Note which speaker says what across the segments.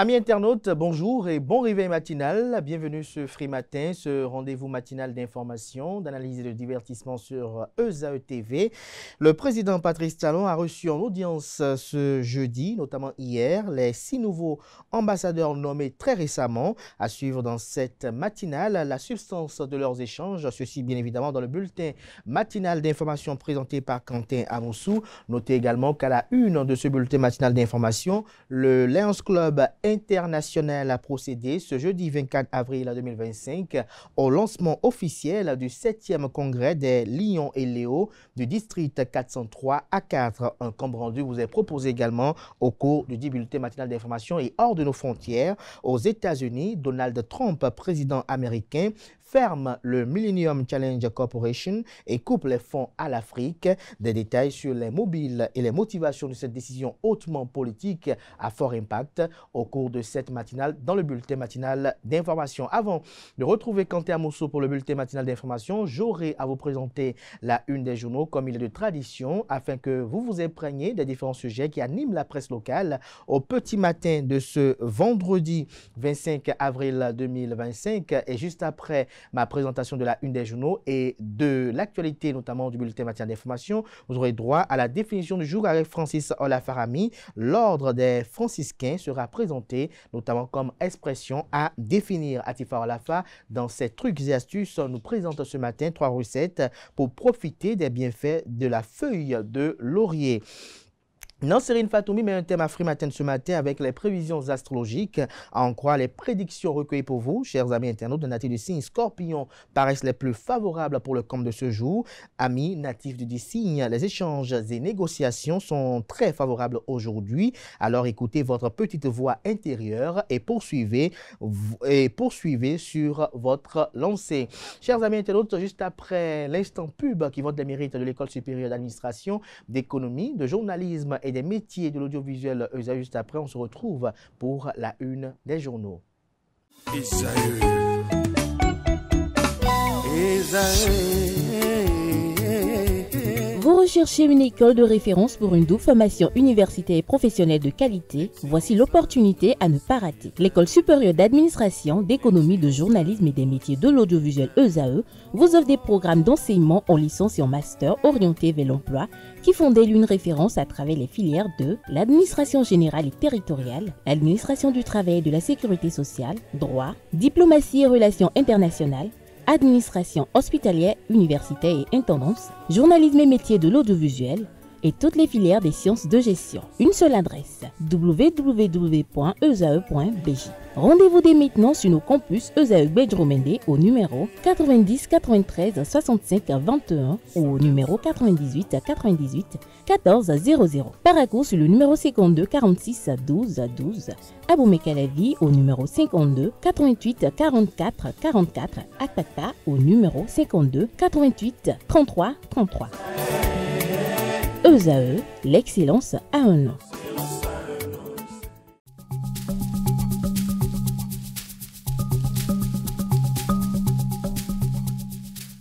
Speaker 1: Amis internautes, bonjour et bon réveil matinal. Bienvenue sur Free Matin, ce rendez-vous matinal d'information, d'analyse et de divertissement sur ESAE TV. Le président Patrice Talon a reçu en audience ce jeudi, notamment hier, les 6 nouveaux ambassadeurs nommés très récemment. À suivre dans cette matinale la substance de leurs échanges, ceci bien évidemment dans le bulletin matinal d'information présenté par Quentin Amoussou. Notez également qu'à la une de ce bulletin matinal d'information, le Lions Club international a procédé ce jeudi 24 avril 2025 au lancement officiel du 7e congrès des Lions et Léos du district 403 à 4. Un compte rendu vous est proposé également au cours du bulletin matinal d'information. Et hors de nos frontières, aux États-Unis, Donald Trump, président américain, ferme le Millennium Challenge Corporation et coupe les fonds à l'Afrique. Des détails sur les mobiles et les motivations de cette décision hautement politique à fort impact au cours de cette matinale dans le bulletin matinal d'information. Avant de retrouver Quentin Amoussou pour le bulletin matinal d'information, j'aurai à vous présenter la une des journaux comme il est de tradition afin que vous vous imprégniez des différents sujets qui animent la presse locale au petit matin de ce vendredi 25 avril 2025 et juste après ma présentation de la une des journaux et de l'actualité, notamment du bulletin matinal d'information, vous aurez droit à la définition du jour avec Francis Olafarami. L'ordre des franciscains sera présenté notamment comme expression à définir. Atifa Olafa, dans ses trucs et astuces, nous présente ce matin 3 recettes pour profiter des bienfaits de la feuille de laurier. Nancérine Fatoumi met un thème à Free Matin ce matin avec les prévisions astrologiques. À en croire les prédictions recueillies pour vous, chers amis internautes de natifs du signe Scorpion, paraissent les plus favorables pour le compte de ce jour. Amis natifs du signe, les échanges et négociations sont très favorables aujourd'hui. Alors écoutez votre petite voix intérieure et poursuivez sur votre lancée. Chers amis internautes, juste après l'instant pub qui vote les mérites de l'École supérieure d'administration, d'économie, de journalisme et des métiers de l'audiovisuel, juste après, on se retrouve pour la une des journaux.
Speaker 2: Vous recherchez une école de référence pour une double formation universitaire et professionnelle de qualité? Voici l'opportunité à ne pas rater. L'École supérieure d'administration, d'économie, de journalisme et des métiers de l'audiovisuel ESAE vous offre des programmes d'enseignement en licence et en master orientés vers l'emploi qui font d'elle une référence à travers les filières de l'administration générale et territoriale, l'administration du travail et de la sécurité sociale, droit, diplomatie et relations internationales, administration hospitalière, universitaire et intendance, journalisme et métiers de l'audiovisuel et toutes les filières des sciences de gestion. Une seule adresse, www.esae.bj. Rendez-vous dès maintenant sur nos campus ESAE Bedjromende au numéro 90 93 65 21 ou au numéro 98 98 14 00. Paracourt sur le numéro 52 46 12 12. Aboumé-Calavi au numéro 52 88 44 44. Akpakpa au numéro 52 88 33 33. ESAE, l'excellence a un nom.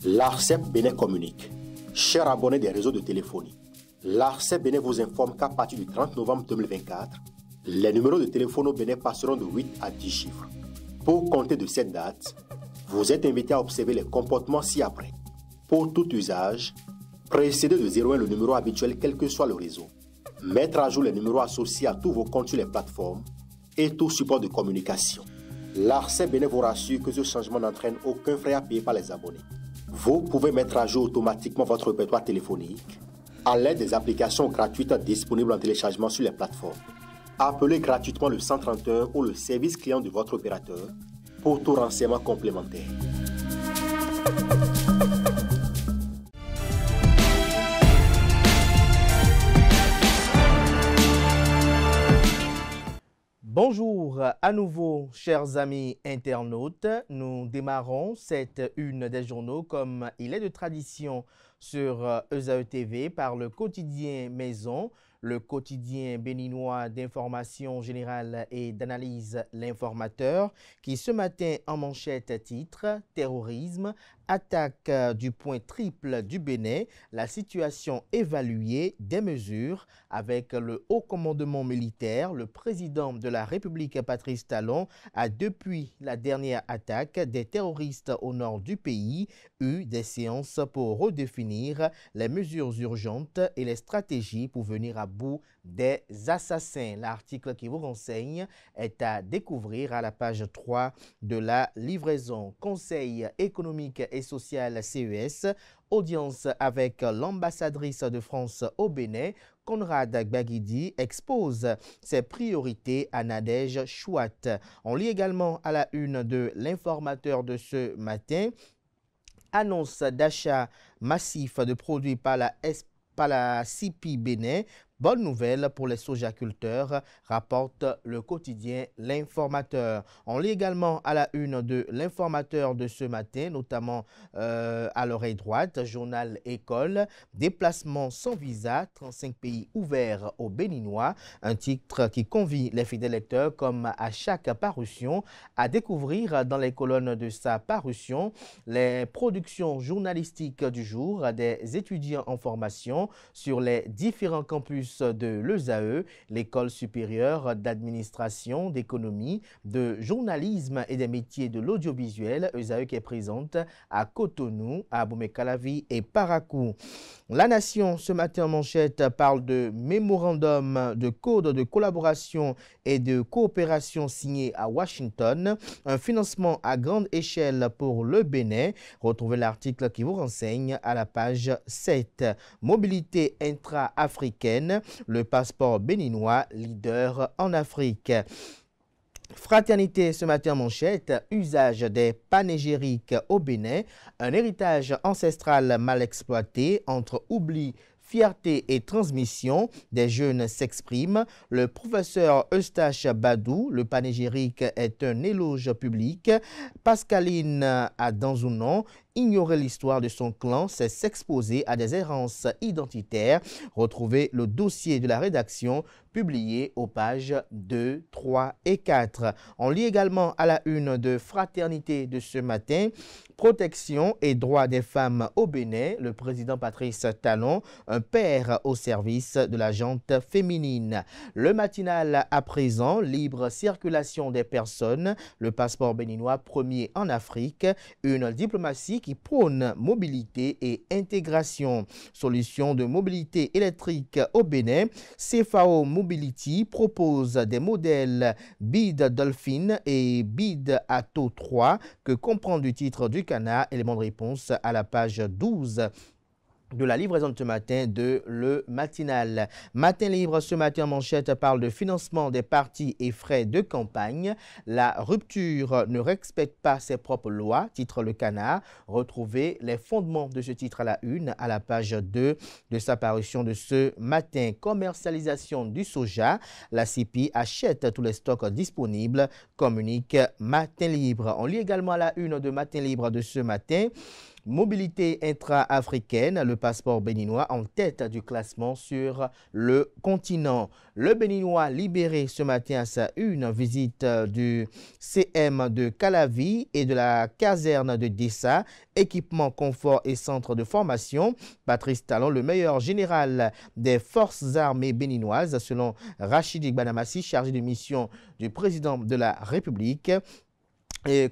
Speaker 3: L'ARCEP Bénin communique. Chers abonnés des réseaux de téléphonie, l'ARCEP Bénin vous informe qu'à partir du 30 novembre 2024, les numéros de téléphone au Bénin passeront de 8 à 10 chiffres. Pour compter de cette date, vous êtes invité à observer les comportements ci-après. Pour tout usage, précédez de 01 le numéro habituel quel que soit le réseau. Mettre à jour les numéros associés à tous vos comptes sur les plateformes et tout support de communication. L'ARCEP Bénin vous rassure que ce changement n'entraîne aucun frais à payer par les abonnés. Vous pouvez mettre à jour automatiquement votre répertoire téléphonique à l'aide des applications gratuites disponibles en téléchargement sur les plateformes. Appelez gratuitement le 131 ou le service client de votre opérateur pour tout renseignement complémentaire.
Speaker 1: Bonjour à nouveau, chers amis internautes. Nous démarrons cette une des journaux comme il est de tradition sur ESAE TV par le quotidien Maison. le quotidien béninois d'information générale et d'analyse L'Informateur, qui ce matin en manchette titre « Terrorisme, attaque du point triple du Bénin, la situation évaluée, des mesures » avec le haut commandement militaire. Le président de la République, Patrice Talon, a depuis la dernière attaque des terroristes au nord du pays eu des séances pour redéfinir les mesures urgentes et les stratégies pour venir à bout des assassins. L'article qui vous renseigne est à découvrir à la page 3 de la livraison. Conseil économique et social CES, audience avec l'ambassadrice de France au Bénin. Conrad Gbagidi expose ses priorités à Nadège Chouat. On lit également à la une de l'Informateur de ce matin, annonce d'achat massif de produits par la CIPI Bénin. Bonne nouvelle pour les sojaculteurs, rapporte le quotidien L'Informateur. On lit également à la une de L'Informateur de ce matin, notamment à l'oreille droite, journal École, déplacement sans visa, 35 pays ouverts aux Béninois, un titre qui convie les fidèles lecteurs, comme à chaque parution, à découvrir dans les colonnes de sa parution les productions journalistiques du jour des étudiants en formation sur les différents campus de l'ESAE, l'École supérieure d'administration, d'économie, de journalisme et des métiers de l'audiovisuel, ESAE qui est présente à Cotonou, à Abomey-Calavi et Parakou. La Nation, ce matin en manchette, parle de mémorandum de code de collaboration et de coopération signé à Washington, un financement à grande échelle pour le Bénin. Retrouvez l'article qui vous renseigne à la page 7. Mobilité intra-africaine, le passeport béninois, leader en Afrique. Fraternité, ce matin en manchette, usage des panégyriques au Bénin, un héritage ancestral mal exploité entre oubli, fierté et transmission, des jeunes s'expriment. Le professeur Eustache Badou, le panégyrique est un éloge public. Pascaline Adanzounon, ignorer l'histoire de son clan, c'est s'exposer à des errances identitaires. Retrouvez le dossier de la rédaction publié aux pages 2, 3 et 4. On lit également à la une de Fraternité de ce matin, protection et droits des femmes au Bénin, le président Patrice Talon, un père au service de la gente féminine. Le matinal à présent, libre circulation des personnes, le passeport béninois premier en Afrique, une diplomatie qui prône mobilité et intégration. Solution de mobilité électrique au Bénin, CFAO Mobility propose des modèles BID Dolphin et BID Atto 3 que comprend du titre du canard. Élément de réponse à la page 12 de la livraison de ce matin de Le Matinal. Matin Libre, ce matin en manchette, parle de financement des partis et frais de campagne. La rupture ne respecte pas ses propres lois, titre Le Canard. Retrouvez les fondements de ce titre à la une, à la page 2 de sa parution de ce matin. Commercialisation du soja. La CIPI achète tous les stocks disponibles, communique Matin Libre. On lit également à la une de Matin Libre de ce matin, mobilité intra-africaine, le passeport béninois en tête du classement sur le continent. Le béninois libéré ce matin à sa une, visite du CM de Calavi et de la caserne de Dessa, équipement, confort et centre de formation. Patrice Talon, le meilleur général des forces armées béninoises, selon Rachid Igbanamasi, chargé de mission du président de la République. Et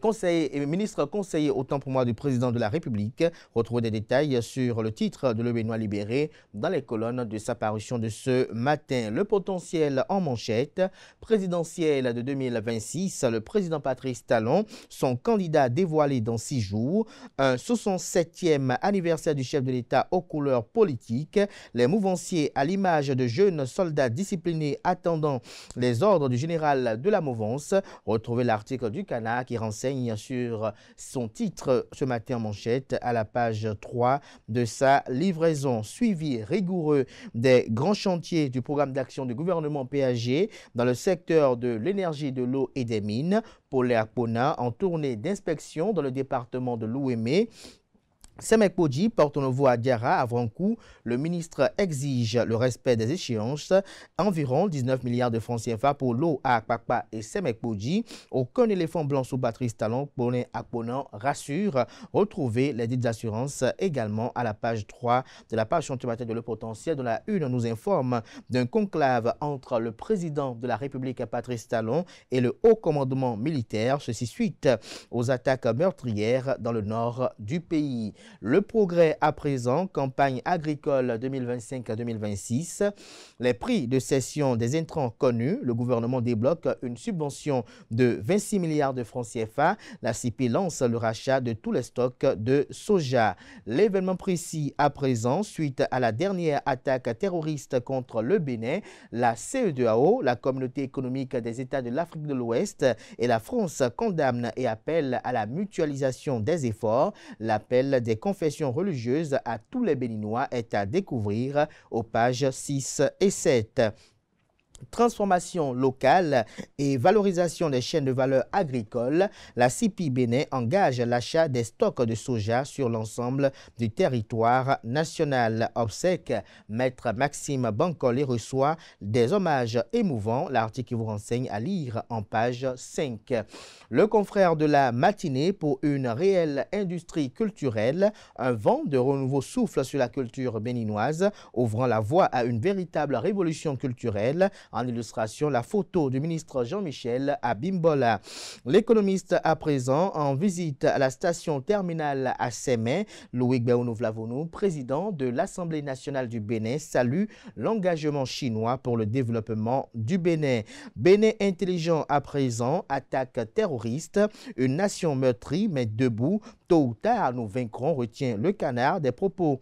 Speaker 1: ministre conseiller, autant pour moi, du président de la République. Retrouvez des détails sur le titre de Le Béninois libéré dans les colonnes de sa parution de ce matin. Le potentiel en manchette, présidentielle de 2026, le président Patrice Talon, son candidat dévoilé dans 6 jours, un 67e anniversaire du chef de l'État aux couleurs politiques, les mouvanciers à l'image de jeunes soldats disciplinés attendant les ordres du général de la mouvance. Retrouvez l'article du Canard qui renseigne sur son titre ce matin en manchette à la page 3 de sa livraison. Suivi rigoureux des grands chantiers du programme d'action du gouvernement PAG dans le secteur de l'énergie, de l'eau et des mines. Paul Akpona en tournée d'inspection dans le département de l'Ouémé. Semek Podji, porte-nouveau à Diara, à Vrankou, le ministre exige le respect des échéances. Environ 19 milliards de francs CFA pour l'eau à Akpakpa et Semek Podji. Aucun éléphant blanc sous Patrice Talon, Bonin Akponan rassure. Retrouvez les dites assurances également à la page 3 de la page chantier de Le Potentiel. Dont la une nous informe d'un conclave entre le président de la République Patrice Talon et le haut commandement militaire. Ceci suite aux attaques meurtrières dans le nord du pays. Le progrès à présent, campagne agricole 2025-2026. Les prix de cession des intrants connus. Le gouvernement débloque une subvention de 26 milliards de francs CFA. La CIP lance le rachat de tous les stocks de soja. L'événement précis à présent, suite à la dernière attaque terroriste contre le Bénin, la CEDEAO, la Communauté économique des États de l'Afrique de l'Ouest et la France condamnent et appellent à la mutualisation des efforts. L'appel des confessions religieuses à tous les Béninois est à découvrir aux pages 6 et 7. Transformation locale et valorisation des chaînes de valeur agricoles, la CIPI Bénin engage l'achat des stocks de soja sur l'ensemble du territoire national. Obsèque, Maître Maxime Bankole reçoit des hommages émouvants. L'article qui vous renseigne à lire en page 5. Le confrère de la matinée pour une réelle industrie culturelle, un vent de renouveau souffle sur la culture béninoise, ouvrant la voie à une véritable révolution culturelle. En illustration, la photo du ministre Jean-Michel à Bimbola. L'économiste à présent en visite à la station terminale à Sémé. Loïc Béounou-Vlavonou, président de l'Assemblée nationale du Bénin, salue l'engagement chinois pour le développement du Bénin. Bénin intelligent à présent, attaque terroriste, une nation meurtrie mais debout. Tôt ou tard, nous vaincrons, retient le canard. Des propos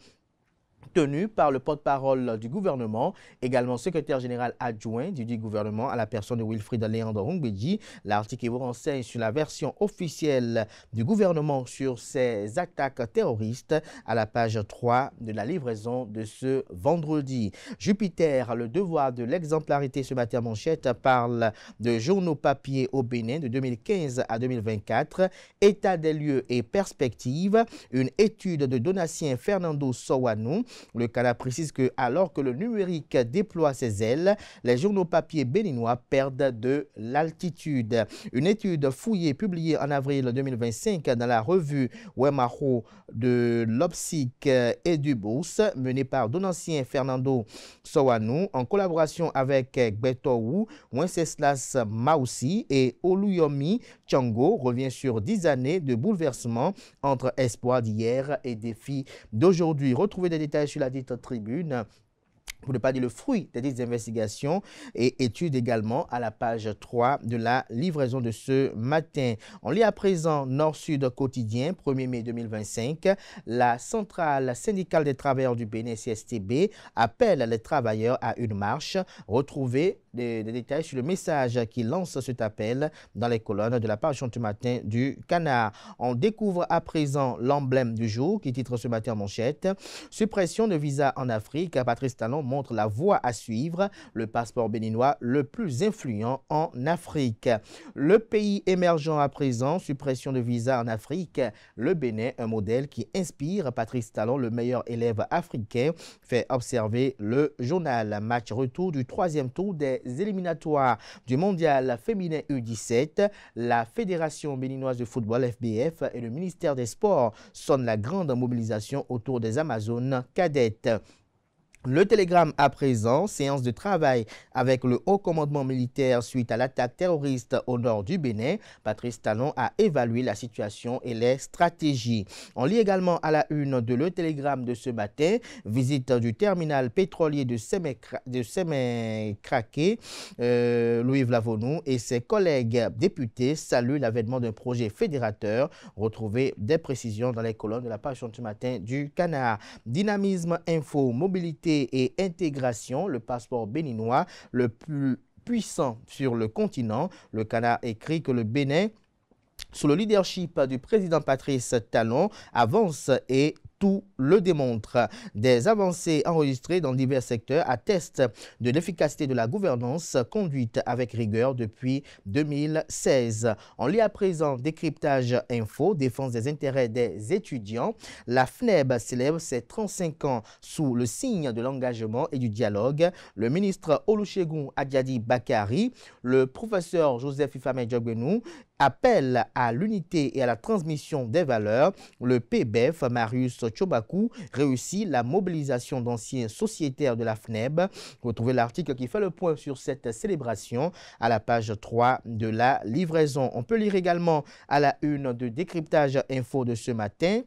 Speaker 1: tenu par le porte-parole du gouvernement, également secrétaire général adjoint du gouvernement à la personne de Wilfried Léandre Hongbeji. L'article vous renseigne sur la version officielle du gouvernement sur ces attaques terroristes à la page 3 de la livraison de ce vendredi. Jupiter, le devoir de l'exemplarité ce matin manchette parle de journaux papier au Bénin de 2015 à 2024, état des lieux et perspectives, une étude de Donatien Fernando Sowanou. Le Canada précise que alors que le numérique déploie ses ailes, les journaux papier béninois perdent de l'altitude. Une étude fouillée publiée en avril 2025 dans la revue Wemaho de l'Opsic et du Bourse, menée par Donatien Fernando Sowanou en collaboration avec Gbetowu, Wenceslas Maussi et Oluyomi Tchango, revient sur 10 années de bouleversement entre espoir d'hier et défis d'aujourd'hui. Retrouvez des détails sur la dite tribune, pour ne pas dire le fruit des dites investigations et études également à la page 3 de la livraison de ce matin. On lit à présent Nord-Sud quotidien, 1er mai 2025. La centrale syndicale des travailleurs du Bénin, CSTB, appelle les travailleurs à une marche. Retrouvez des détails sur le message qui lance cet appel dans les colonnes de la page chantier matin du Canard. On découvre à présent l'emblème du jour qui titre ce matin en manchette. Suppression de visa en Afrique. Patrice Talon montre la voie à suivre. Le passeport béninois le plus influent en Afrique. Le pays émergent à présent. Suppression de visa en Afrique. Le Bénin, un modèle qui inspire. Patrice Talon, le meilleur élève africain, fait observer le journal. Match retour du 3e tour des éliminatoires du mondial féminin U17. La Fédération béninoise de football FBF et le ministère des Sports sonnent la grande mobilisation autour des Amazones cadettes. Le télégramme à présent, séance de travail avec le haut commandement militaire suite à l'attaque terroriste au nord du Bénin. Patrice Talon a évalué la situation et les stratégies. On lit également à la une de Le Télégramme de ce matin, visite du terminal pétrolier de Sémé-Craqué. Louis Vlavonou et ses collègues députés saluent l'avènement d'un projet fédérateur. Retrouvez des précisions dans les colonnes de la page du matin du Canard. Dynamisme, info, mobilité et intégration, le passeport béninois le plus puissant sur le continent. Le Canard écrit que le Bénin, sous le leadership du président Patrice Talon, avance et tout le démontre. Des avancées enregistrées dans divers secteurs attestent de l'efficacité de la gouvernance conduite avec rigueur depuis 2016. On lit à présent décryptage info, défense des intérêts des étudiants. La FNEB célèbre ses 35 ans sous le signe de l'engagement et du dialogue. Le ministre Olusegun Adiadi Bakari, le professeur Joseph Ifame Diogbenou, appelle à l'unité et à la transmission des valeurs. Le PBEF, Marius Tchobakou, réussit la mobilisation d'anciens sociétaires de la FNEB. Retrouvez l'article qui fait le point sur cette célébration à la page 3 de la livraison. On peut lire également à la une de décryptage info de ce matin.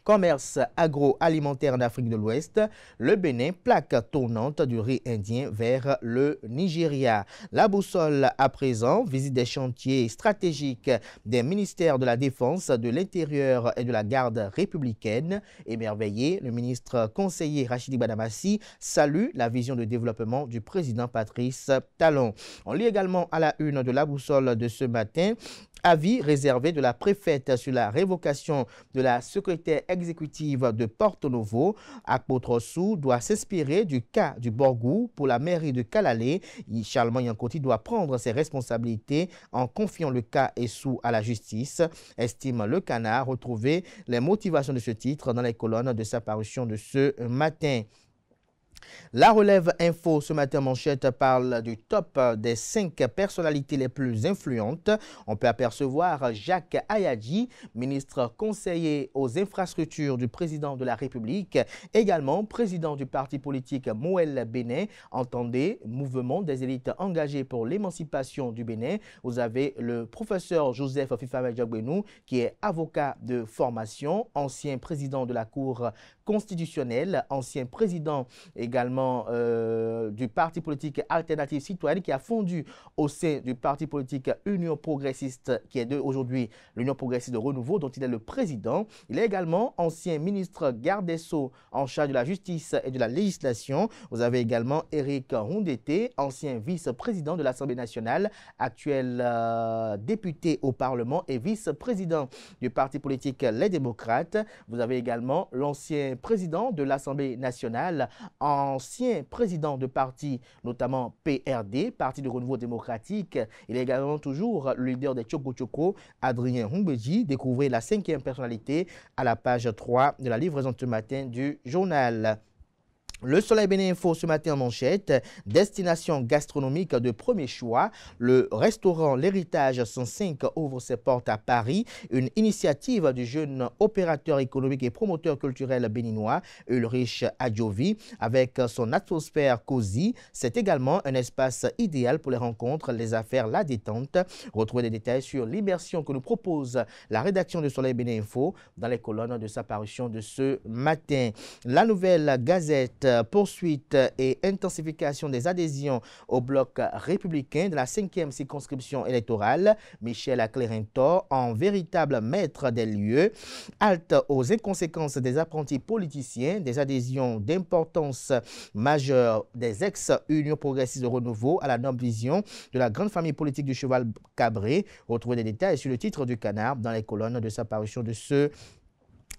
Speaker 1: Commerce agroalimentaire en Afrique de l'Ouest, le Bénin, plaque tournante du riz indien vers le Nigeria. La boussole à présent, visite des chantiers stratégiques des ministères de la Défense, de l'Intérieur et de la Garde républicaine. Émerveillé, le ministre conseiller Rachidi Badamassi salue la vision de développement du président Patrice Talon. On lit également à la une de la boussole de ce matin. Avis réservé de la préfète sur la révocation de la secrétaire exécutive de Porto Novo. Akpotrossou doit s'inspirer du cas du Borgou pour la mairie de Kalalé. Charles Yankoti doit prendre ses responsabilités en confiant le cas Essou à la justice, estime le Canard. Retrouvez les motivations de ce titre dans les colonnes de sa parution de ce matin. La Relève Info ce matin manchette parle du top des 5 personnalités les plus influentes. On peut apercevoir Jacques Ayadji, ministre conseiller aux infrastructures du président de la République, également président du parti politique Moël Bénin. Entendez, mouvement des élites engagées pour l'émancipation du Bénin. Vous avez le professeur Joseph Fifame Diogbenou qui est avocat de formation, ancien président de la Cour constitutionnelle, ancien président également du parti politique Alternative Citoyenne qui a fondu au sein du parti politique Union Progressiste qui est aujourd'hui l'Union Progressiste de Renouveau dont il est le président. Il est également ancien ministre garde des Sceaux en charge de la justice et de la législation. Vous avez également Éric Rondete, ancien vice-président de l'Assemblée nationale, actuel député au Parlement et vice-président du parti politique Les Démocrates. Vous avez également l'ancien président de l'Assemblée nationale, ancien président de parti, notamment PRD, Parti de Renouveau démocratique. Il est également toujours le leader des Tchoko Tchoko, Adrien Humbeji. Découvrez la 5e personnalité à la page 3 de la livraison de ce matin du journal. Le Soleil Bénin Info ce matin en manchette, destination gastronomique de premier choix. Le restaurant L'Héritage 105 ouvre ses portes à Paris. Une initiative du jeune opérateur économique et promoteur culturel béninois Ulrich Adjovi avec son atmosphère cosy. C'est également un espace idéal pour les rencontres, les affaires, la détente. Retrouvez des détails sur l'immersion que nous propose la rédaction de Soleil Bénin Info dans les colonnes de sa parution de ce matin. La Nouvelle Gazette, poursuite et intensification des adhésions au bloc républicain de la 5e circonscription électorale. Michel Clérentor, en véritable maître des lieux, halte aux inconséquences des apprentis politiciens, des adhésions d'importance majeure des ex-Union progressiste de Renouveau à la noble vision de la grande famille politique du cheval cabré. Retrouvez des détails sur le titre du Canard dans les colonnes de sa parution de ce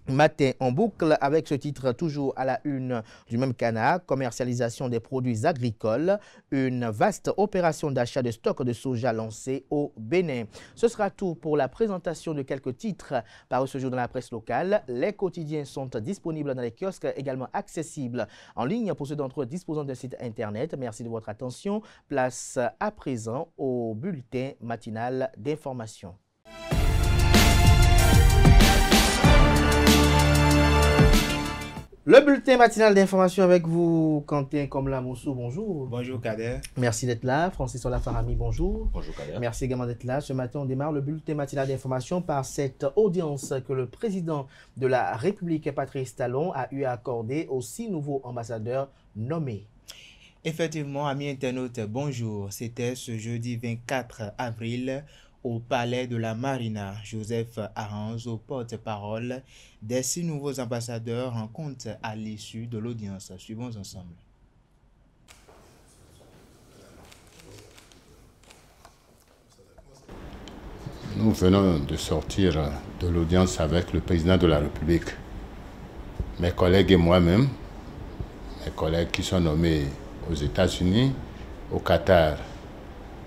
Speaker 1: matin. En boucle avec ce titre toujours à la une du même Canard, commercialisation des produits agricoles, une vaste opération d'achat de stocks de soja lancée au Bénin. Ce sera tout pour la présentation de quelques titres parus ce jour dans la presse locale. Les quotidiens sont disponibles dans les kiosques, également accessibles en ligne pour ceux d'entre eux disposant d'un site internet. Merci de votre attention. Place à présent au bulletin matinal d'information. Le bulletin matinal d'information avec vous, Quentin Komla-Moussou, bonjour.
Speaker 4: Bonjour Kader.
Speaker 1: Merci d'être là. Francis Olafarami, bonjour.
Speaker 4: Bonjour Kader.
Speaker 1: Merci également d'être là. Ce matin, on démarre le bulletin matinal d'information par cette audience que le président de la République, Patrice Talon, a eu à accorder aux 6 nouveaux ambassadeurs nommés.
Speaker 4: Effectivement, amis internautes, bonjour. C'était ce jeudi 24 avril au palais de la Marina. Joseph Aranzo, porte-parole des 6 nouveaux ambassadeurs, rend compte à l'issue de l'audience. Suivons ensemble.
Speaker 5: Nous venons de sortir de l'audience avec le président de la République. mes collègues et moi-même, mes collègues qui sont nommés aux États-Unis, au Qatar,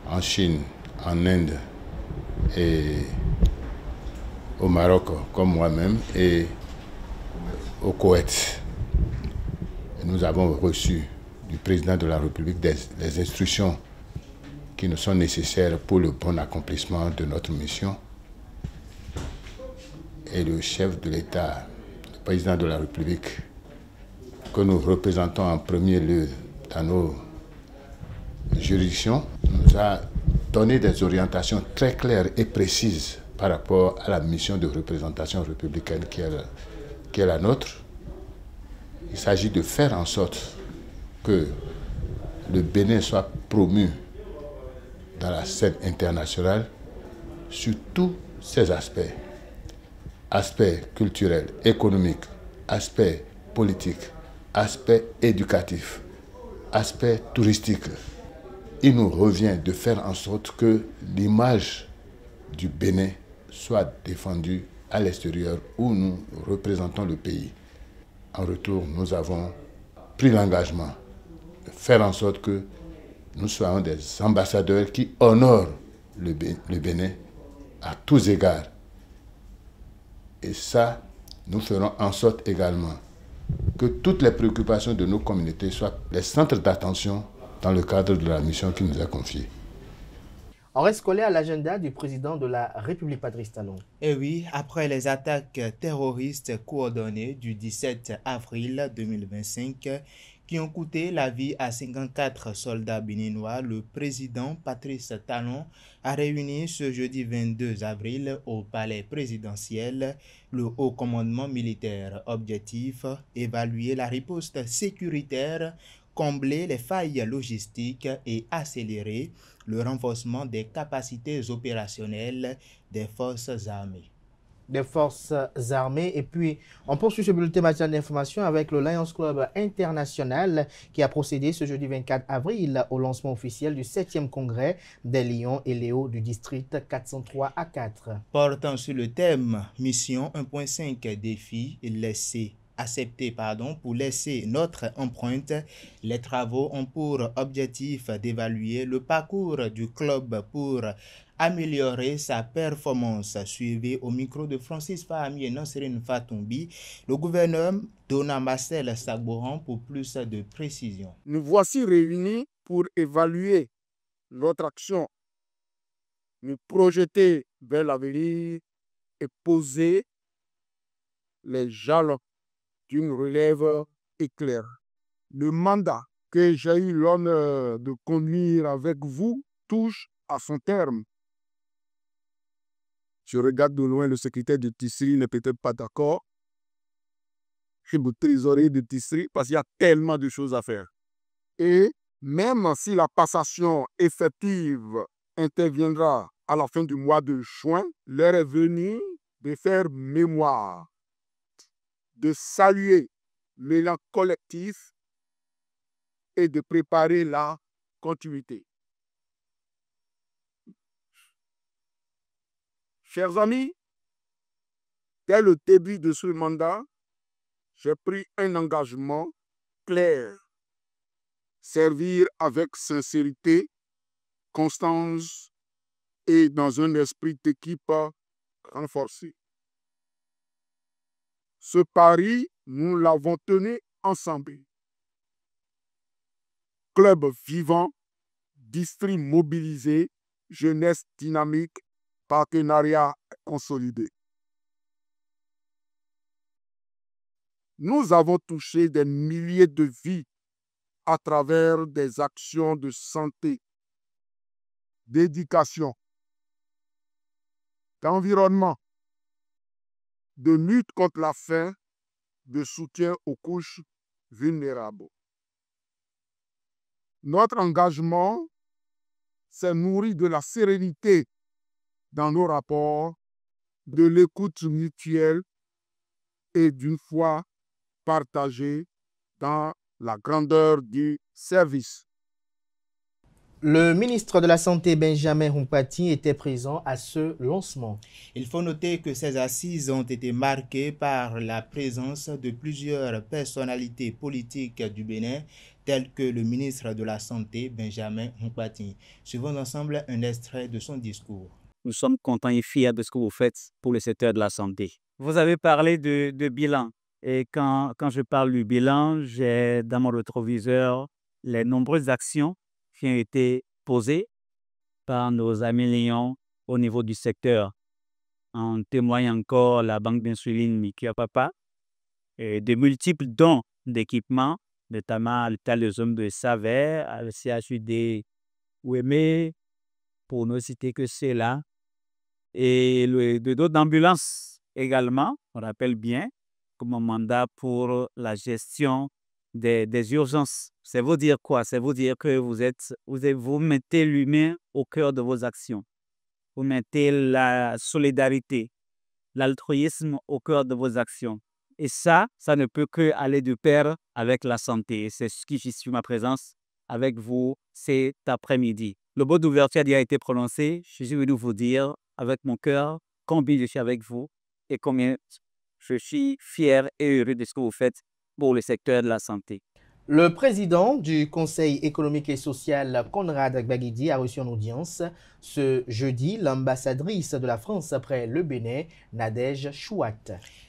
Speaker 5: en Chine, en Inde et au Maroc comme moi-même et au Koweït. Nous avons reçu du président de la République les instructions qui nous sont nécessaires pour le bon accomplissement de notre mission. Et le chef de l'État, le président de la République, que nous représentons en premier lieu dans nos juridictions, nous a donné des orientations très claires et précises par rapport à la mission de représentation républicaine qui est la nôtre. Il s'agit de faire en sorte que le Bénin soit promu dans la scène internationale sur tous ses aspects. Aspects culturels, économiques, aspects politiques, aspects éducatifs, aspects touristiques. Il nous revient de faire en sorte que l'image du Bénin soit défendue à l'extérieur où nous représentons le pays. En retour, nous avons pris l'engagement de faire en sorte que nous soyons des ambassadeurs qui honorent le Bénin à tous égards. Et ça, nous ferons en sorte également que toutes les préoccupations de nos communautés soient les centres d'attention dans le cadre de la mission qui nous est confiée.
Speaker 1: On reste collé à l'agenda du président de la République, Patrice Talon.
Speaker 4: Et oui, après les attaques terroristes coordonnées du 17 avril 2025 qui ont coûté la vie à 54 soldats béninois, le président Patrice Talon a réuni ce jeudi 22 avril au palais présidentiel le haut commandement militaire. Objectif, évaluer la riposte sécuritaire, combler les failles logistiques et accélérer le renforcement des capacités opérationnelles des forces armées.
Speaker 1: Et puis, on poursuit ce bulletin matinal d'information avec le Lions Club International qui a procédé ce jeudi 24 avril au lancement officiel du 7e congrès des Lions et Léos du district 403 à 4.
Speaker 4: Portant sur le thème Mission 1.5 défi pour laisser notre empreinte, les travaux ont pour objectif d'évaluer le parcours du club pour améliorer sa performance. Suivi au micro de Francis Fahami et Nasserine Fatoumbi, le gouverneur donna Marcel Sagboran pour plus de précision.
Speaker 6: Nous voici réunis pour évaluer notre action, nous projeter vers l'avenir et poser les jalons d'une relève éclair. Le mandat que j'ai eu l'honneur de conduire avec vous touche à son terme. Je regarde de loin le secrétaire de Tisserie, n'est peut-être pas d'accord. Et le trésorier de Tisserie, parce qu'il y a tellement de choses à faire. Et même si la passation effective interviendra à la fin du mois de juin, l'heure est venue de faire mémoire, de saluer l'élan collectif et de préparer la continuité. Chers amis, dès le début de ce mandat, j'ai pris un engagement clair, servir avec sincérité, constance et dans un esprit d'équipe renforcé. Ce pari, nous l'avons tenu ensemble. Club vivant, district mobilisé, jeunesse dynamique, partenariat consolidé. Nous avons touché des milliers de vies à travers des actions de santé, d'éducation, d'environnement, de lutte contre la faim, de soutien aux couches vulnérables. Notre engagement s'est nourri de la sérénité dans nos rapports, de l'écoute mutuelle et d'une foi partagée dans la grandeur du service.
Speaker 1: Le ministre de la Santé, Benjamin Humpati, était présent à ce lancement.
Speaker 4: Il faut noter que ces assises ont été marquées par la présence de plusieurs personnalités politiques du Bénin, telles que le ministre de la Santé, Benjamin Humpati. Suivons ensemble un extrait de son discours.
Speaker 7: Nous sommes contents et fiers de ce que vous faites pour le secteur de la santé. Vous avez parlé de bilan. Et quand je parle du bilan, j'ai dans mon rétroviseur les nombreuses actions qui ont été posées par nos amis Lions au niveau du secteur. En témoigne encore la banque d'insuline Mikia Papa et de multiples dons d'équipements, notamment à l'hôpital des hommes de Savert, à le CHUD Ouémé, pour ne citer que ceux-là, et d'autres ambulances également, on rappelle bien, comme un mandat pour la gestion des urgences. C'est vous dire quoi? C'est vous dire que vous mettez l'humain au cœur de vos actions. Vous mettez la solidarité, l'altruisme au cœur de vos actions. Et ça ne peut que aller de pair avec la santé. Et c'est ce qui justifie ma présence avec vous cet après-midi. Le mot d'ouverture a déjà été prononcé. Je suis venu vous dire avec mon cœur combien je suis avec vous et combien je suis fier et heureux de ce que vous faites pour le secteur de la santé.
Speaker 1: Le président du Conseil économique et social, Conrad Gbagidi, a reçu en audience ce jeudi l'ambassadrice de la France après le Bénin, Nadège Chouat.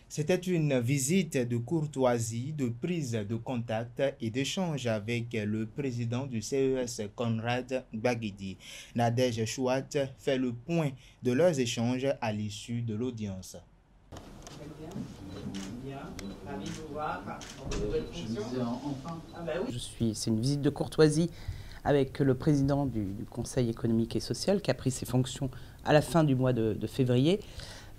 Speaker 4: C'était une visite de courtoisie, de prise de contact et d'échange avec le président du CES, Conrad Gbagidi. Nadège Chouat fait le point de leurs échanges à l'issue de l'audience.
Speaker 8: C'est une visite de courtoisie avec le président du Conseil économique et social qui a pris ses fonctions à la fin du mois de février.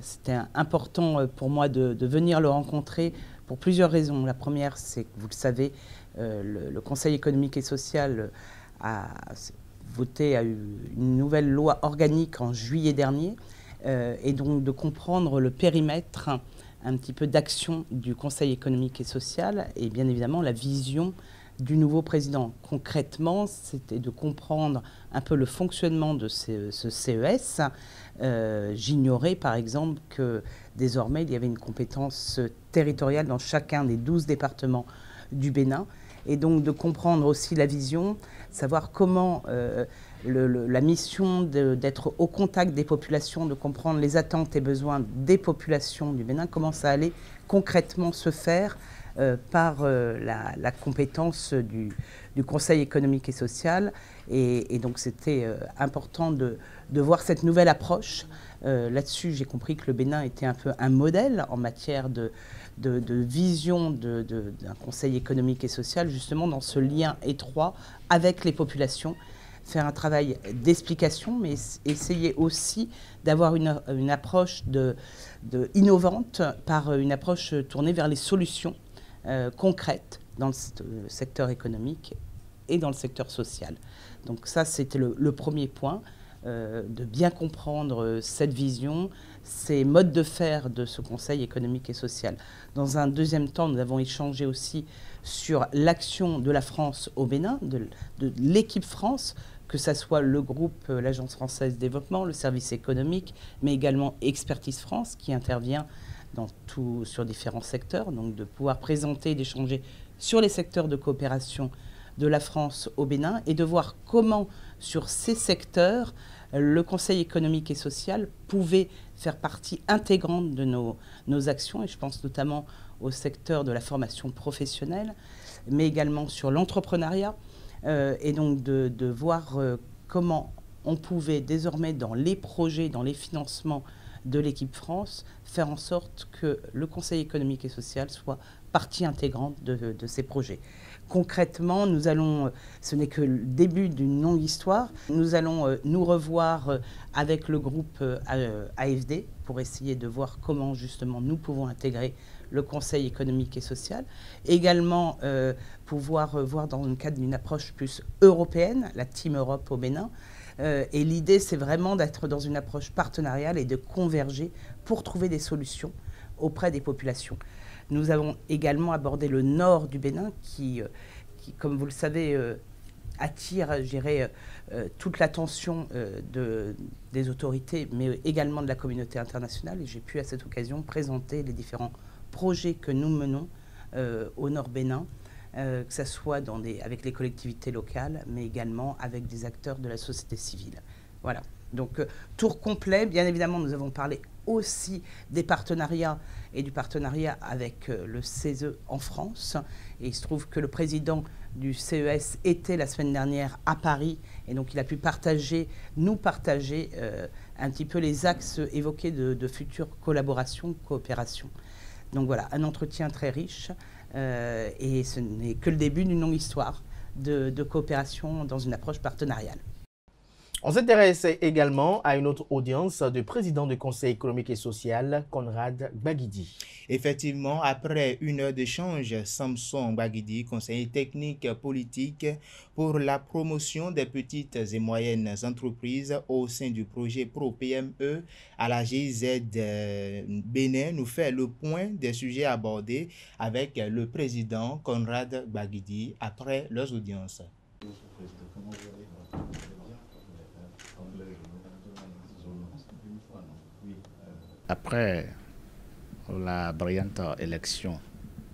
Speaker 8: C'était important pour moi de venir le rencontrer pour plusieurs raisons. La première, c'est que vous le savez, le Conseil économique et social a eu une nouvelle loi organique en juillet dernier et donc de comprendre le périmètre un petit peu d'action du Conseil économique et social et bien évidemment la vision du nouveau président. Concrètement, c'était de comprendre un peu le fonctionnement de ce CES. J'ignorais par exemple que désormais il y avait une compétence territoriale dans chacun des 12 départements du Bénin et donc de comprendre aussi la vision, savoir comment la mission d'être au contact des populations, de comprendre les attentes et besoins des populations du Bénin, comment ça allait concrètement se faire par la compétence du Conseil économique et social. Et donc c'était important de voir cette nouvelle approche. Là-dessus, j'ai compris que le Bénin était un peu un modèle en matière de vision d'un Conseil économique et social, justement dans ce lien étroit avec les populations. Faire un travail d'explication, mais essayer aussi d'avoir une approche innovante par une approche tournée vers les solutions concrètes dans le secteur économique et dans le secteur social. Donc ça, c'était le premier point, de bien comprendre cette vision, ces modes de faire de ce Conseil économique et social. Dans un deuxième temps, nous avons échangé aussi sur l'action de la France au Bénin, de l'équipe France, que ce soit le groupe, l'Agence française de développement, le service économique, mais également Expertise France, qui intervient sur différents secteurs, donc de pouvoir présenter, d'échanger sur les secteurs de coopération de la France au Bénin et de voir comment, sur ces secteurs, le Conseil économique et social pouvait faire partie intégrante de nos actions, et je pense notamment au secteur de la formation professionnelle, mais également sur l'entrepreneuriat, et donc de voir comment on pouvait désormais dans les projets, dans les financements de l'équipe France, faire en sorte que le Conseil économique et social soit partie intégrante de ces projets. Concrètement, nous allons, ce n'est que le début d'une longue histoire, nous allons nous revoir avec le groupe AFD pour essayer de voir comment justement nous pouvons intégrer le Conseil économique et social. Également pouvoir voir dans le cadre d'une approche plus européenne, la Team Europe au Bénin. Et l'idée, c'est vraiment d'être dans une approche partenariale et de converger pour trouver des solutions auprès des populations. Nous avons également abordé le nord du Bénin qui comme vous le savez, attire, je dirais, toute l'attention des autorités, mais également de la communauté internationale. Et j'ai pu à cette occasion présenter les différents projets que nous menons au Nord Bénin, que ce soit avec les collectivités locales, mais également avec des acteurs de la société civile. Voilà. Donc, tour complet. Bien évidemment, nous avons parlé aussi des partenariats et du partenariat avec le CESE en France. Et il se trouve que le président du CES était la semaine dernière à Paris. Et donc, il a pu nous partager un petit peu les axes évoqués de futures collaborations, coopérations. Donc voilà, un entretien très riche. Et ce n'est que le début d'une longue histoire de coopération dans une approche partenariale.
Speaker 1: On s'intéresse également à une autre audience du président du Conseil économique et social, Conrad Gbagidi.
Speaker 4: Effectivement, après une heure d'échange, Samson Gbagidi, conseiller technique politique pour la promotion des petites et moyennes entreprises au sein du projet Pro-PME à la GIZ Bénin, nous fait le point des sujets abordés avec le président Conrad Gbagidi après leurs audiences.
Speaker 9: Après la brillante élection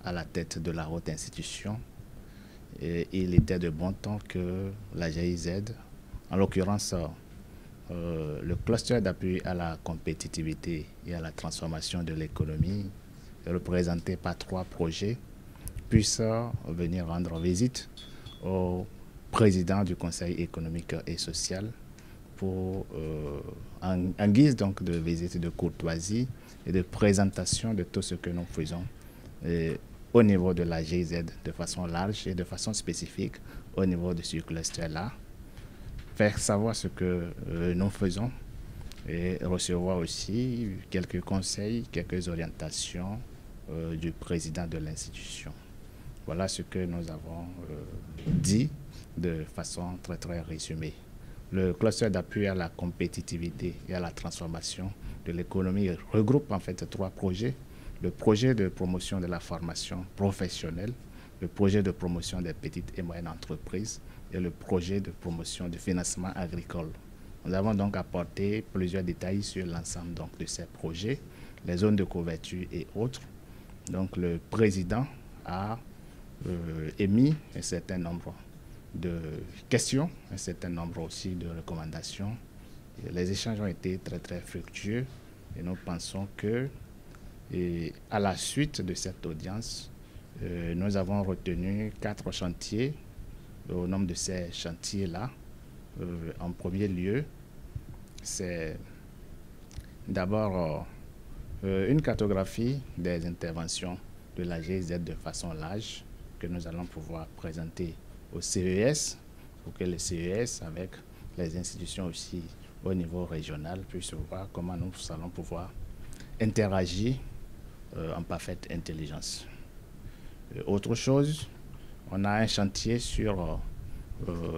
Speaker 9: à la tête de la haute institution, il était de bon temps que la GIZ, en l'occurrence le cluster d'appui à la compétitivité et à la transformation de l'économie, représenté par 3 projets, puisse venir rendre visite au président du Conseil économique et social pour, en guise donc de visite de courtoisie et de présentation de tout ce que nous faisons au niveau de la GIZ de façon large et de façon spécifique au niveau de ce cluster-là, faire savoir ce que nous faisons et recevoir aussi quelques conseils, quelques orientations du président de l'institution. Voilà ce que nous avons dit de façon très très résumée. Le cluster d'appui à la compétitivité et à la transformation de l'économie regroupe en fait 3 projets. Le projet de promotion de la formation professionnelle, le projet de promotion des petites et moyennes entreprises et le projet de promotion du financement agricole. Nous avons donc apporté plusieurs détails sur l'ensemble de ces projets, les zones de couverture et autres. Donc le président a émis un certain nombre de questions, un certain nombre aussi de recommandations. Les échanges ont été très très fructueux et nous pensons que à la suite de cette audience, nous avons retenu 4 chantiers. Au nombre de ces chantiers-là, en premier lieu, c'est d'abord une cartographie des interventions de la GIZ de façon large que nous allons pouvoir présenter au CES pour que le CES, avec les institutions aussi au niveau régional, puisse voir comment nous allons pouvoir interagir en parfaite intelligence. Autre chose, on a un chantier sur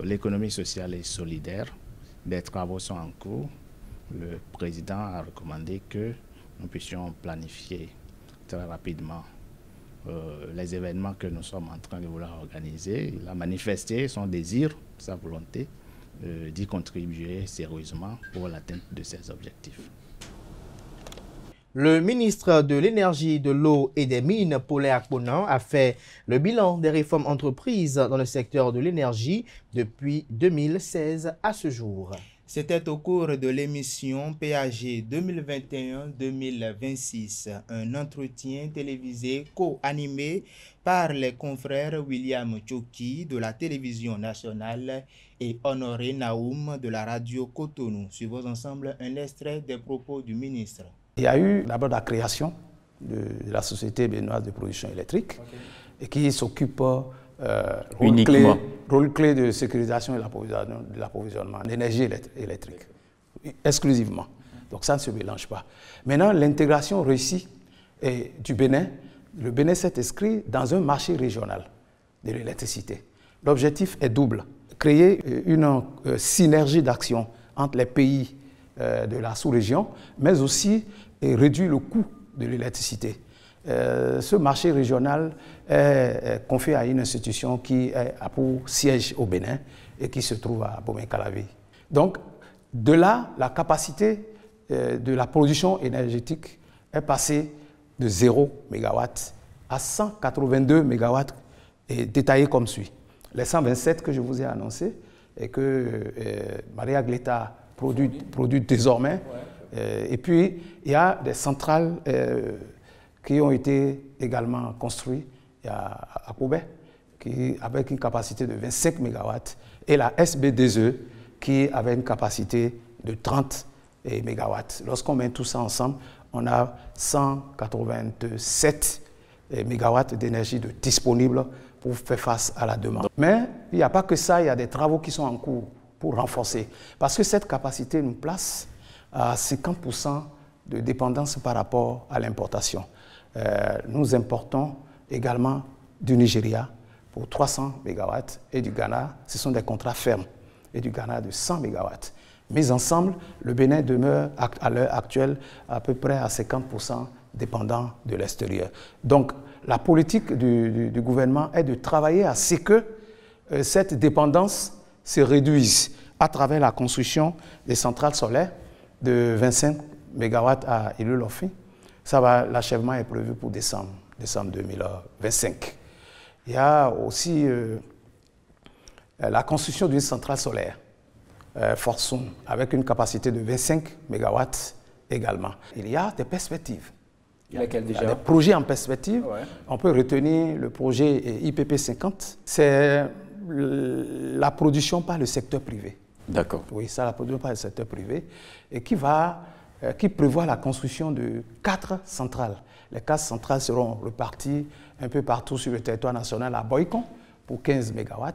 Speaker 9: l'économie sociale et solidaire. Des travaux sont en cours. Le président a recommandé que nous puissions planifier très rapidement les événements que nous sommes en train de vouloir organiser. Il a manifesté son désir, sa volonté d'y contribuer sérieusement pour l'atteinte de ces objectifs.
Speaker 1: Le ministre de l'Énergie, de l'Eau et des Mines, Paulin Akponan, a fait le bilan des réformes entreprises dans le secteur de l'énergie depuis 2016 à ce jour.
Speaker 4: C'était au cours de l'émission PAG 2021-2026, un entretien télévisé co-animé par les confrères William Tchoki de la télévision nationale et Honoré Naoum de la radio Cotonou. Suivons ensemble un extrait des propos du ministre.
Speaker 10: Il y a eu d'abord la création de la Société béninoise de production électrique et qui s'occupe rôle clé de sécurisation et de l'approvisionnement d'énergie électrique, exclusivement. Donc ça ne se mélange pas. Maintenant, l'intégration réussie du Bénin, le Bénin s'est inscrit dans un marché régional de l'électricité. L'objectif est double, créer une synergie d'action entre les pays de la sous-région, mais aussi réduire le coût de l'électricité. ce marché régional est confié à une institution qui a pour siège au Bénin et qui se trouve à Bomey-Calavi. Donc, de là, la capacité de la production énergétique est passée de 0 MW à 182 MW et détaillé comme suit. Les 127 que je vous ai annoncés et que Maria Gleta produit désormais. Et puis, il y a des centrales qui ont été également construites à Koubé, avec une capacité de 25 MW, et la SBDE qui avait une capacité de 30 MW. Lorsqu'on met tout ça ensemble, on a 187 MW d'énergie disponible pour faire face à la demande. Mais il n'y a pas que ça, il y a des travaux qui sont en cours pour renforcer. Parce que cette capacité nous place à 50% de dépendance par rapport à l'importation. Nous importons également du Nigeria pour 300 MW et du Ghana, ce sont des contrats fermes, et du Ghana de 100 MW. Mais ensemble, le Bénin demeure à l'heure actuelle à peu près à 50% dépendant de l'extérieur. Donc, la politique du gouvernement est de travailler à ce que cette dépendance se réduise à travers la construction des centrales solaires de 25 MW à Ilulu-Lofi. L'achèvement est prévu pour décembre 2025. Il y a aussi la construction d'une centrale solaire, Forçon, avec une capacité de 25 MW également. Il y a des perspectives. Il y a des projets en perspective. Ouais. On peut retenir le projet IPP 50. C'est la production par le secteur privé.
Speaker 11: D'accord.
Speaker 10: Oui, ça, la production par le secteur privé. Et qui prévoit la construction de 4 centrales. Les 4 centrales seront reparties un peu partout sur le territoire national, à Boycon pour 15 MW,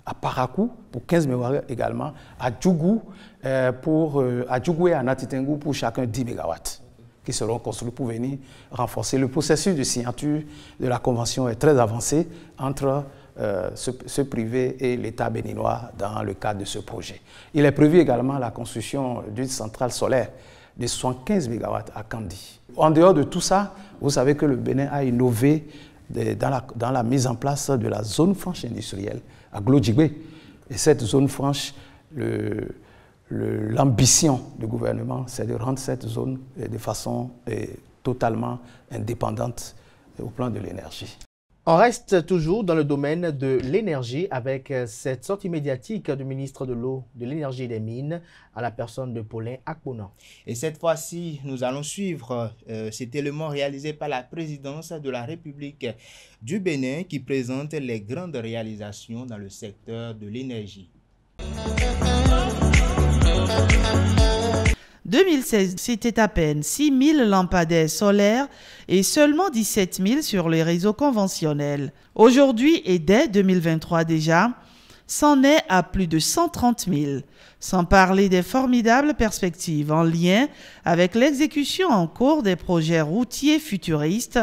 Speaker 10: à Parakou pour 15 MW également, à Djougou et à Natitengu pour chacun 10 MW qui seront construits pour venir renforcer. Le processus de signature de la convention est très avancé entre ce privé et l'État béninois dans le cadre de ce projet. Il est prévu également la construction d'une centrale solaire de 75 MW à Kandi. En dehors de tout ça, vous savez que le Bénin a innové dans la mise en place de la zone franche industrielle à Glodjigbe. Et cette zone franche, l'ambition du gouvernement, c'est de rendre cette zone de façon totalement indépendante au plan de l'énergie.
Speaker 1: On reste toujours dans le domaine de l'énergie avec cette sortie médiatique du ministre de l'Eau, de l'Énergie et des Mines à la personne de Paulin Akpona.
Speaker 4: Et cette fois-ci, nous allons suivre cet élément réalisé par la présidence de la République du Bénin qui présente les grandes réalisations dans le secteur de l'énergie.
Speaker 12: 2016, c'était à peine 6 000 lampadaires solaires et seulement 17 000 sur les réseaux conventionnels. Aujourd'hui et dès 2023 déjà, c'en est à plus de 130 000, sans parler des formidables perspectives en lien avec l'exécution en cours des projets routiers futuristes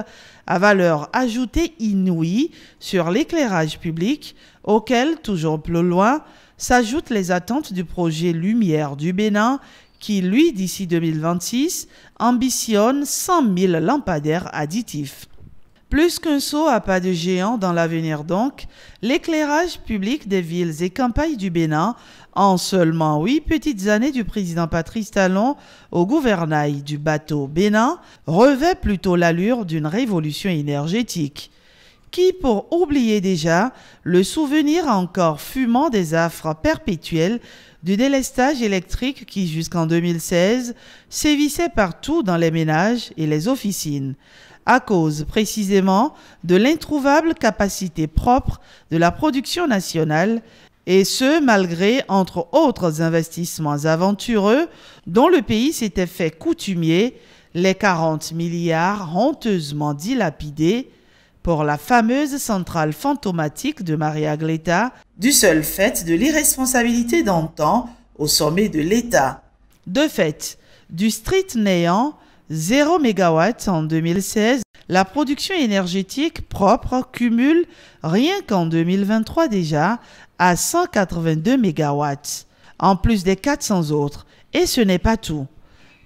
Speaker 12: à valeur ajoutée inouïe sur l'éclairage public, auquel, toujours plus loin, s'ajoutent les attentes du projet Lumière du Bénin qui, lui, d'ici 2026, ambitionne 100 000 lampadaires additifs. Plus qu'un saut à pas de géant dans l'avenir donc, l'éclairage public des villes et campagnes du Bénin, en seulement 8 petites années du président Patrice Talon au gouvernail du bateau Bénin, revêt plutôt l'allure d'une révolution énergétique. Qui, pour oublier déjà le souvenir encore fumant des affres perpétuelles du délestage électrique qui, jusqu'en 2016, sévissait partout dans les ménages et les officines, à cause précisément de l'introuvable capacité propre de la production nationale, et ce, malgré, entre autres investissements aventureux, dont le pays s'était fait coutumier, les 40 milliards honteusement dilapidés pour la fameuse centrale fantomatique de Maria Gleta, du seul fait de l'irresponsabilité d'antan au sommet de l'État. De fait, du strict néant, 0 MW en 2016, la production énergétique propre cumule, rien qu'en 2023 déjà, à 182 MW, en plus des 400 autres. Et ce n'est pas tout.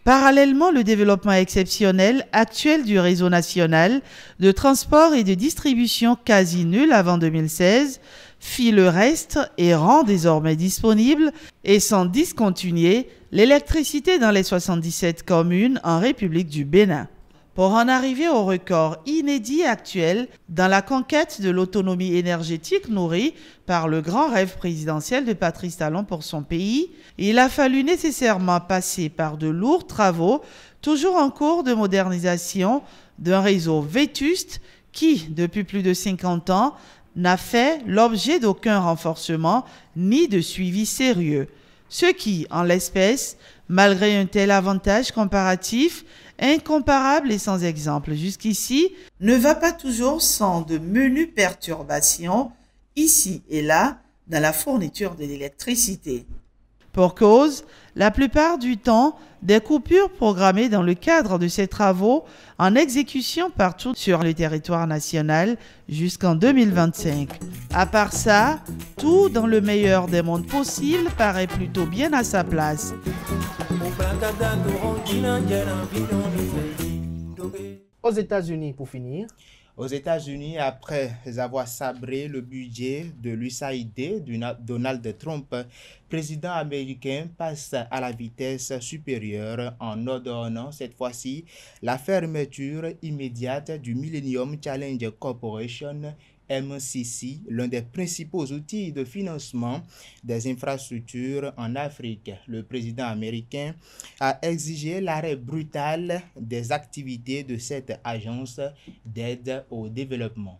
Speaker 12: Parallèlement, le développement exceptionnel actuel du réseau national de transport et de distribution quasi nul avant 2016 fit le reste et rend désormais disponible et sans discontinuer l'électricité dans les 77 communes en République du Bénin. Pour en arriver au record inédit actuel dans la conquête de l'autonomie énergétique nourrie par le grand rêve présidentiel de Patrice Talon pour son pays, il a fallu nécessairement passer par de lourds travaux, toujours en cours de modernisation d'un réseau vétuste qui, depuis plus de 50 ans, n'a fait l'objet d'aucun renforcement ni de suivi sérieux. Ce qui, en l'espèce, malgré un tel avantage comparatif, incomparable et sans exemple jusqu'ici, ne va pas toujours sans de menues perturbations, ici et là, dans la fourniture de l'électricité. Pour cause, la plupart du temps, des coupures programmées dans le cadre de ces travaux en exécution partout sur le territoire national jusqu'en 2025. À part ça, tout dans le meilleur des mondes possibles paraît plutôt bien à sa place.
Speaker 1: Aux États-Unis, pour finir.
Speaker 4: Aux États-Unis, après avoir sabré le budget de l'USAID, Donald Trump, président américain, passe à la vitesse supérieure en ordonnant cette fois-ci la fermeture immédiate du Millennium Challenge Corporation, MCC, l'un des principaux outils de financement des infrastructures en Afrique. Le président américain a exigé l'arrêt brutal des activités de cette agence d'aide au développement.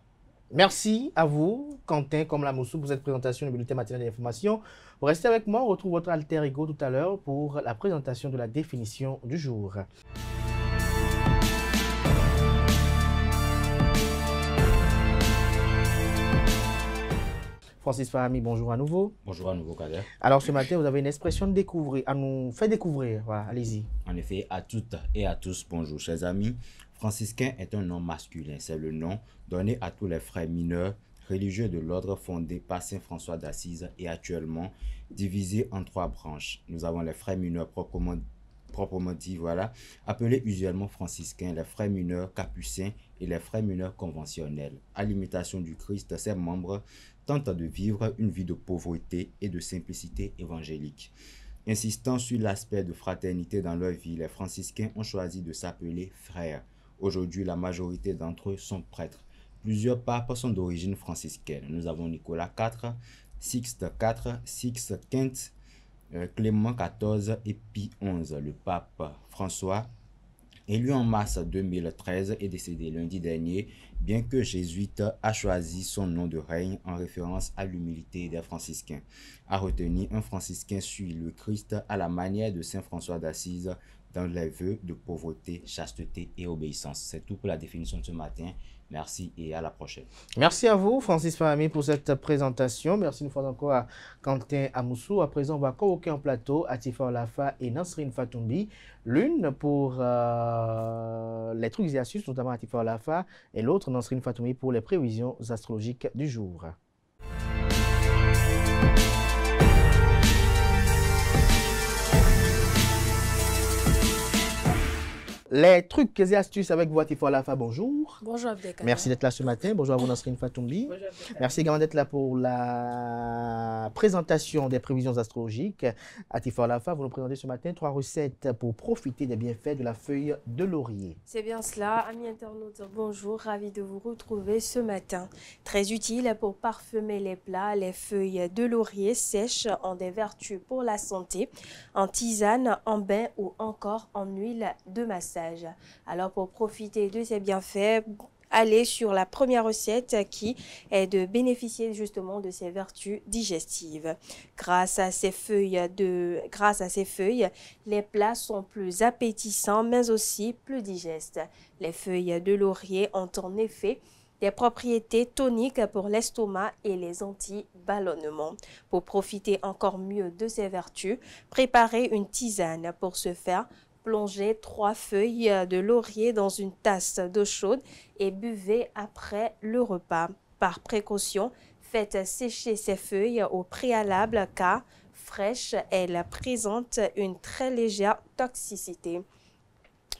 Speaker 1: Merci à vous, Quentin Komla-Moussou, pour cette présentation du bulletin matinal d'information. Vous restez avec moi, on retrouve votre alter ego tout à l'heure pour la présentation de la définition du jour. Francis Fahami, bonjour à nouveau.
Speaker 11: Bonjour à nouveau, Kader.
Speaker 1: Alors ce matin, vous avez une expression de découvrir, à nous faire découvrir. Voilà, allez-y.
Speaker 11: En effet, à toutes et à tous, bonjour, chers amis. Franciscain est un nom masculin. C'est le nom donné à tous les frères mineurs religieux de l'ordre fondé par saint François d'Assise et actuellement divisé en 3 branches. Nous avons les frères mineurs proprement dit, voilà, appelés usuellement franciscains, les frères mineurs capucins et les frères mineurs conventionnels. À l'imitation du Christ, ses membres tentent de vivre une vie de pauvreté et de simplicité évangélique. Insistant sur l'aspect de fraternité dans leur vie, les franciscains ont choisi de s'appeler frères. Aujourd'hui, la majorité d'entre eux sont prêtres. Plusieurs papes sont d'origine franciscaine. Nous avons Nicolas IV, Sixte IV, Sixte V, Clément XIV et Pie XI. Le pape François, élu en mars 2013, est décédé lundi dernier, bien que jésuite, a choisi son nom de règne en référence à l'humilité des franciscains. À retenir, un franciscain suit le Christ à la manière de saint François d'Assise dans les vœux de pauvreté, chasteté et obéissance. C'est tout pour la définition de ce matin. Merci et à la prochaine.
Speaker 1: Merci à vous, Francis Fahami, pour cette présentation. Merci une fois encore à Quentin Amoussou. À présent, on va convoquer en plateau Atifa Olafa et Nasrine Fatoumbi. L'une pour les trucs et astuces, notamment Atifa Olafa, et l'autre, Nasrine Fatoumbi, pour les prévisions astrologiques du jour. Les trucs et astuces avec vous, Atifa Olafa, bonjour.
Speaker 13: Bonjour Abdelkader.
Speaker 1: Merci d'être là ce matin. Bonjour à vous, Nasrine Fatoumbi.
Speaker 13: Bonjour Abdelkader.
Speaker 1: Merci également d'être là pour la présentation des prévisions astrologiques. Atifa Olafa, vous nous présentez ce matin 3 recettes pour profiter des bienfaits de la feuille de laurier.
Speaker 13: C'est bien cela. Amis internautes, bonjour. Ravi de vous retrouver ce matin. Très utile pour parfumer les plats, les feuilles de laurier sèches ont des vertus pour la santé, en tisane, en bain ou encore en huile de massage. Alors pour profiter de ces bienfaits, allez sur la première recette qui est de bénéficier justement de ces vertus digestives. Grâce à ces feuilles, les plats sont plus appétissants mais aussi plus digestes. Les feuilles de laurier ont en effet des propriétés toniques pour l'estomac et les anti-ballonnements. Pour profiter encore mieux de ces vertus, préparez une tisane. Pour ce faire, plongez 3 feuilles de laurier dans une tasse d'eau chaude et buvez après le repas. Par précaution, faites sécher ces feuilles au préalable car fraîche, elle présente une très légère toxicité.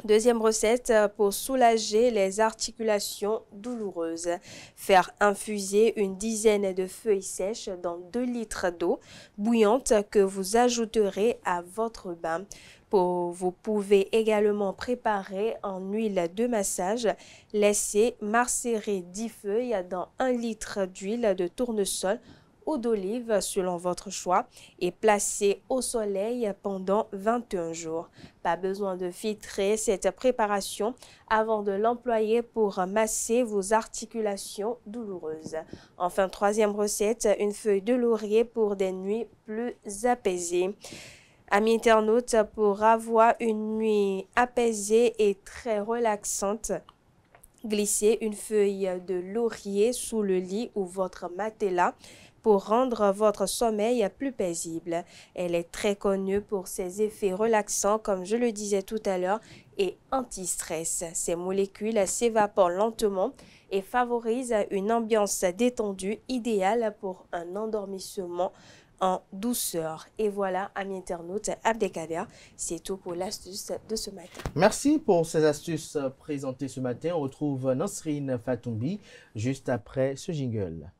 Speaker 13: Deuxième recette, pour soulager les articulations douloureuses. Faire infuser une dizaine de feuilles sèches dans 2 litres d'eau bouillante que vous ajouterez à votre bain. Vous pouvez également préparer en huile de massage. Laissez macérer 10 feuilles dans 1 litre d'huile de tournesol ou d'olive selon votre choix et placez au soleil pendant 21 jours. Pas besoin de filtrer cette préparation avant de l'employer pour masser vos articulations douloureuses. Enfin, troisième recette, une feuille de laurier pour des nuits plus apaisées. Amis internautes, pour avoir une nuit apaisée et très relaxante, glissez une feuille de laurier sous le lit ou votre matelas pour rendre votre sommeil plus paisible. Elle est très connue pour ses effets relaxants, comme je le disais tout à l'heure, et anti-stress. Ces molécules s'évaporent lentement et favorisent une ambiance détendue, idéale pour un endormissement en douceur. Et voilà, amis internautes, Abdelkader, c'est tout pour l'astuce de ce matin.
Speaker 1: Merci pour ces astuces présentées ce matin. On retrouve Nasrine Fatoumbi juste après ce jingle.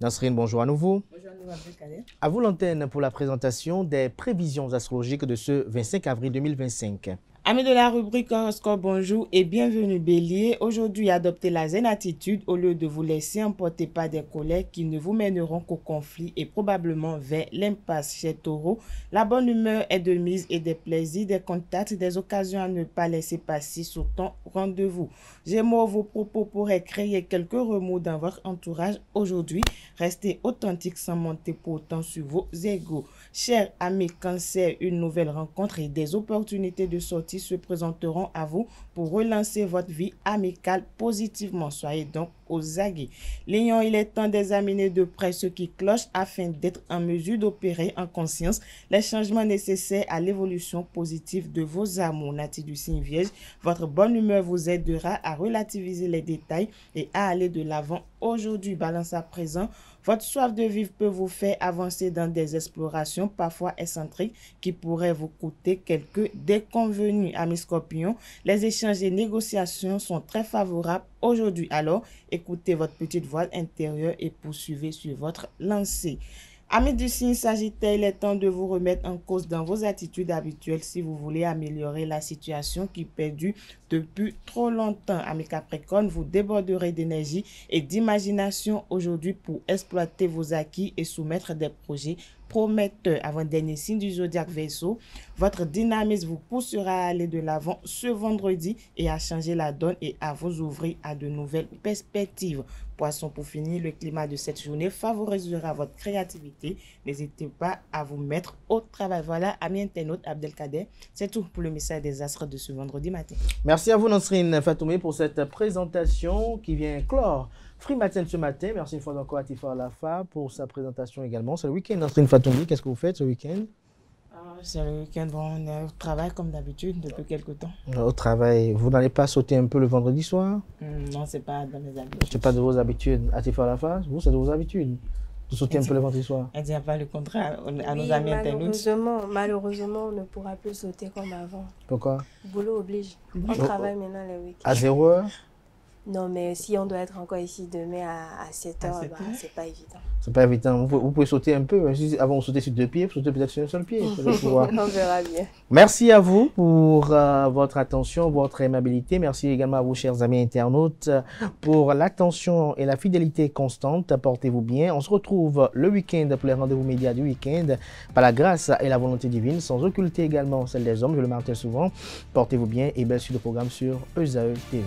Speaker 1: Nasrine, bonjour à nouveau.
Speaker 14: Bonjour à nouveau, Abdelkader.
Speaker 1: À vous l'antenne pour la présentation des prévisions astrologiques de ce 25 avril 2025.
Speaker 14: Amis de la rubrique Horoscope, bonjour et bienvenue Bélier. Aujourd'hui, adoptez la zen attitude au lieu de vous laisser emporter par des colères qui ne vous mèneront qu'au conflit et probablement vers l'impasse. Chez Taureau, la bonne humeur est de mise et des plaisirs, des contacts, des occasions à ne pas laisser passer sur ton rendez-vous. Gémeaux, vos propos pourraient créer quelques remous dans votre entourage aujourd'hui. Restez authentique sans monter pourtant sur vos égos. Chers amis Cancer, une nouvelle rencontre et des opportunités de sortie se présenteront à vous pour relancer votre vie amicale positivement. Soyez donc aux aguets. Lion, il est temps d'examiner de près ce qui cloche afin d'être en mesure d'opérer en conscience les changements nécessaires à l'évolution positive de vos amours. Natifs du signe Vierge, votre bonne humeur vous aidera à relativiser les détails et à aller de l'avant aujourd'hui. Balance à présent, votre soif de vivre peut vous faire avancer dans des explorations parfois excentriques qui pourraient vous coûter quelques déconvenus. Amis Scorpion, les échanges et négociations sont très favorables aujourd'hui. Alors, écoutez votre petite voix intérieure et poursuivez sur votre lancée. Amis du signe Sagittaire, il est temps de vous remettre en cause dans vos attitudes habituelles si vous voulez améliorer la situation qui perdure depuis trop longtemps. Amis Capricorne, vous déborderez d'énergie et d'imagination aujourd'hui pour exploiter vos acquis et soumettre des projets prometteur. Avant-dernier signe du zodiaque Verseau, votre dynamisme vous poussera à aller de l'avant ce vendredi et à changer la donne et à vous ouvrir à de nouvelles perspectives. Poisson, pour finir, le climat de cette journée favorisera votre créativité. N'hésitez pas à vous mettre au travail. Voilà, amis internautes, Abdelkader, c'est tout pour le message des astres de ce vendredi matin.
Speaker 1: Merci à vous, Nasrine Fatoumé, pour cette présentation qui vient clore Free Matin ce matin. Merci une fois encore à Tifa Lafa pour sa présentation également. C'est le week-end, Nasrine Fatoumbi. Qu'est-ce que vous faites ce week-end?
Speaker 14: C'est le week-end, bon, on est au travail comme d'habitude depuis quelques temps.
Speaker 1: Au travail, vous n'allez pas sauter un peu le vendredi soir?
Speaker 14: Non, c'est pas dans mes habitudes.
Speaker 1: C'est pas de vos habitudes. À Tifa Lafa, vous, c'est de vos habitudes de sauter un peu le vendredi soir?
Speaker 14: Elle ne dit pas le contraire à nos amis internautes.
Speaker 13: Malheureusement, on ne pourra plus sauter comme avant.
Speaker 1: Pourquoi?
Speaker 13: Boulot oblige. On travaille maintenant les week-ends.
Speaker 1: À 0 heure?
Speaker 13: Non, mais si on doit être encore ici demain à 7 heures, c'est pas évident.
Speaker 1: C'est pas évident. Vous pouvez sauter un peu. Avant de sauter sur 2 pieds, vous sautez peut-être sur un seul pied.
Speaker 13: On verra bien.
Speaker 1: Merci à vous pour votre attention, votre aimabilité. Merci également à vous, chers amis internautes, pour l'attention et la fidélité constante. Portez-vous bien. On se retrouve le week-end pour les rendez-vous médias du week-end, par la grâce et la volonté divine, sans occulter également celle des hommes. Je le martèle souvent. Portez-vous bien et bien sûr le programme sur ESAE TV.